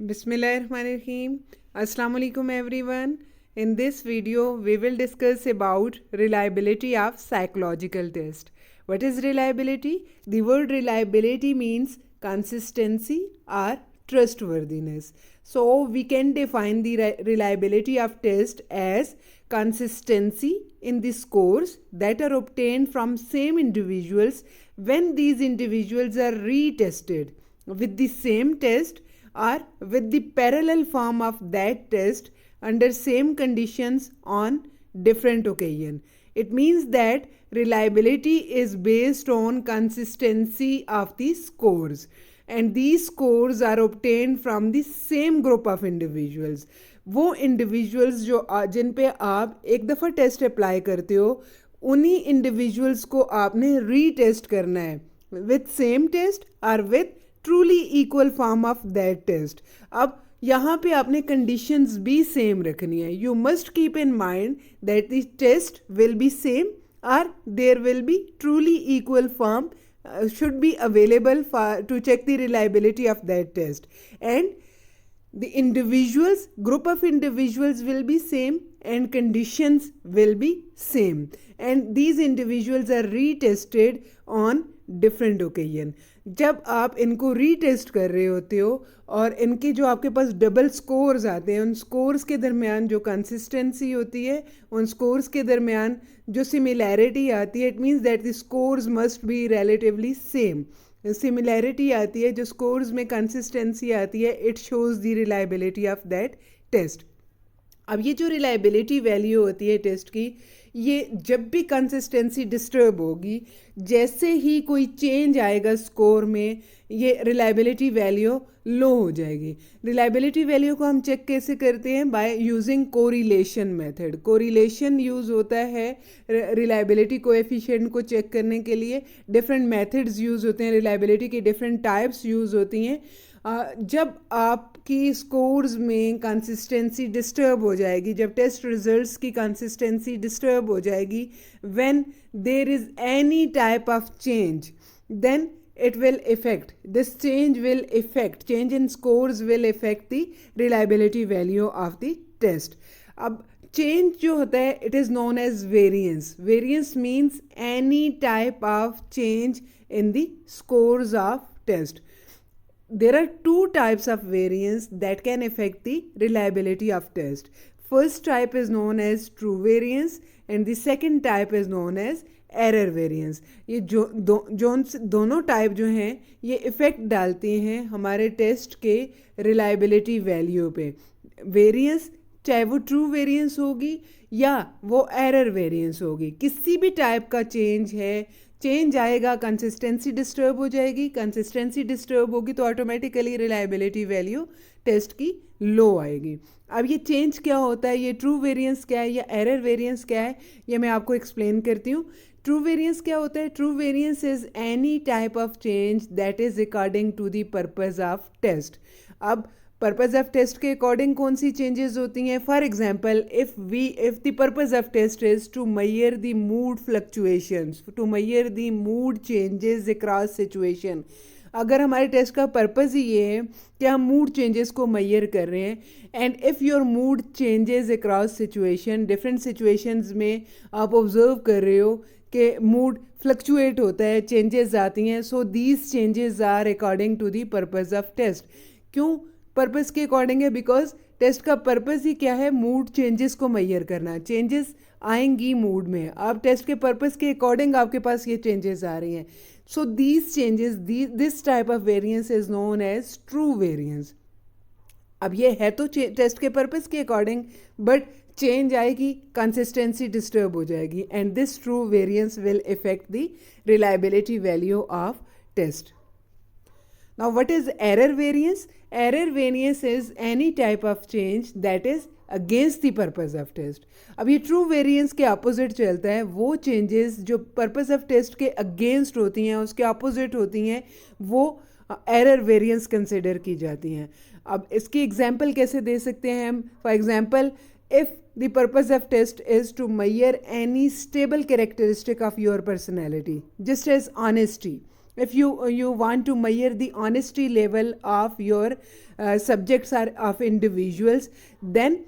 Bismillahirrahmanirrahim. Assalamu alaikum everyone. In this video, we will discuss about reliability of psychological test. What is reliability? The word reliability means consistency or trustworthiness. So we can define the reliability of test as consistency in the scores that are obtained from same individuals when these individuals are retested with the same test or with the parallel form of that test under same conditions on different occasion. It means that reliability is based on consistency of the scores, and these scores are obtained from the same group of individuals. वो individuals जो जिन पे आप एक दफ़ा test apply करते हो उन्हीं individuals को आपने रीटेस्ट करना है विथ सेम टेस्ट और with truly equal form of that test. अब यहाँ पे आपने कंडीशंस भी सेम रखनी है. You must keep in mind that the test will be same और there will be truly equal form should be available to check the reliability of that test, and the group of individuals will be same and conditions will be same, and these individuals are retested on different occasion. जब आप इनको retest कर रहे होते हो और इनके जो आपके पास डबल स्कोर्स आते हैं उन स्कोर्स के दरमियान जो कंसिस्टेंसी होती है, उन स्कोर्स के दरमियान जो सिमिलैरिटी आती है, it means that the scores must be relatively same. Similarity आती है, जो स्कोर्स में कंसिस्टेंसी आती है, it shows the reliability of that test. अब ये जो रिलायबिलिटी वैल्यू होती है टेस्ट की, ये जब भी कंसिस्टेंसी डिस्टर्ब होगी, जैसे ही कोई चेंज आएगा स्कोर में, ये रिलायबिलिटी वैल्यू लो हो जाएगी. रिलायबिलिटी वैल्यू को हम चेक कैसे करते हैं? By using correlation method. Correlation use होता है रिलायबिलिटी कोएफिशिएंट को चेक करने के लिए. डिफरेंट मेथड्स यूज़ होते हैं, रिलायबिलिटी की डिफरेंट टाइप्स यूज़ होती हैं. जब आपकी स्कोर्स में कंसिस्टेंसी डिस्टर्ब हो जाएगी, जब टेस्ट रिजल्ट्स की कंसिस्टेंसी डिस्टर्ब हो जाएगी, when there is any type of change, then it will affect, this change will affect, change in scores will affect the reliability value of the test. अब change जो होता है, it is known as variance. Variance means any type of change in the scores of test. There are two types of variance that can affect the reliability of test. First type is known as true variance and the second type is known as error variance. ये दोनों type जो हैं ये effect डालती हैं हमारे test के reliability value पे. वेरिएंस चाहे वो ट्रू वेरिएंस होगी या वो एरर वेरिएंस होगी, किसी भी टाइप का चेंज है, चेंज आएगा, कंसिस्टेंसी डिस्टर्ब हो जाएगी. कंसिस्टेंसी डिस्टर्ब होगी तो ऑटोमेटिकली रिलायबिलिटी वैल्यू टेस्ट की लो आएगी. अब ये चेंज क्या होता है, ये ट्रू वेरिएंस क्या है या एरर वेरिएंस क्या है, ये मैं आपको एक्सप्लेन करती हूँ. ट्रू वेरिएंस क्या होता है? True variance is any type of change that is according to the purpose of test. अब पर्पस ऑफ टेस्ट के अकॉर्डिंग कौन सी चेंजेस होती हैं? For example, if the purpose of test is to measure the mood fluctuations, to measure the mood changes across situation. अगर हमारे test का purpose ही ये है कि हम मूड चेंजेस को मेजर कर रहे हैं, and if your mood changes across situation, different situations में आप ऑब्जर्व कर रहे हो कि मूड फ्लक्चुएट होता है, चेंजेस आती हैं, so these changes are according to the purpose of test. क्यों पर्पस के अकॉर्डिंग है? बिकॉज टेस्ट का पर्पस ही क्या है? मूड चेंजेस को मेजर करना. चेंजेस आएंगी मूड में, आप टेस्ट के पर्पस के अकॉर्डिंग आपके पास ये चेंजेस आ रही हैं. So these changes, this type of variance is known as true variance. अब ये है तो टेस्ट के पर्पस के अकॉर्डिंग, बट चेंज आएगी, कंसिस्टेंसी डिस्टर्ब हो जाएगी, and this true variance will affect the reliability value of test. Now what is error variance? Error variance is any type of change that is against the purpose of test. अब ये true variance के opposite चलता है. वो changes जो purpose of test के against होती हैं, उसके opposite होती हैं, वो error variance consider की जाती हैं. अब इसकी example कैसे दे सकते हैं हम? For example, if the purpose of test is to measure any stable characteristic of your personality, just as honesty. if you want to measure the honesty level of your subjects or of individuals, then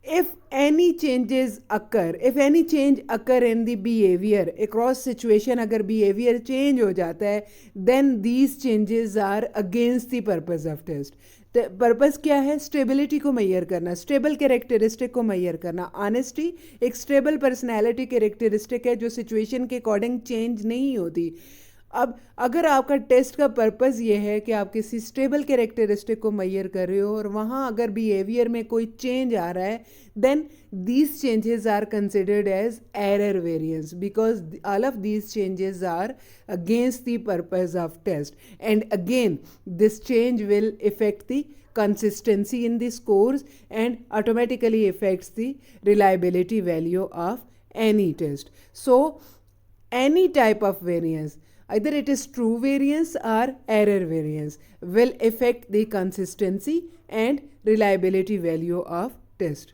if any changes occur, if any change occur in the behavior across situation, अगर behavior change हो जाता है, then these changes are against the purpose of test. Purpose क्या है? Stability को मैयर करना, stable characteristic को मैयर करना. ऑनेस्टी एक स्टेबल पर्सनैलिटी कैरेक्टरिस्टिक है जो सिचुएशन के अकॉर्डिंग चेंज नहीं होती. अब अगर आपका टेस्ट का पर्पस ये है कि आप किसी स्टेबल कैरेक्टरिस्टिक को मैयर कर रहे हो और वहाँ अगर बिहेवियर में कोई चेंज आ रहा है, then these changes are considered as error variance because all of these changes are against the purpose of test. And again, this change will affect the consistency in the scores and automatically affects the reliability value of any test. So any type of variance, either it is true variance or error variance, will affect the consistency and reliability value of test.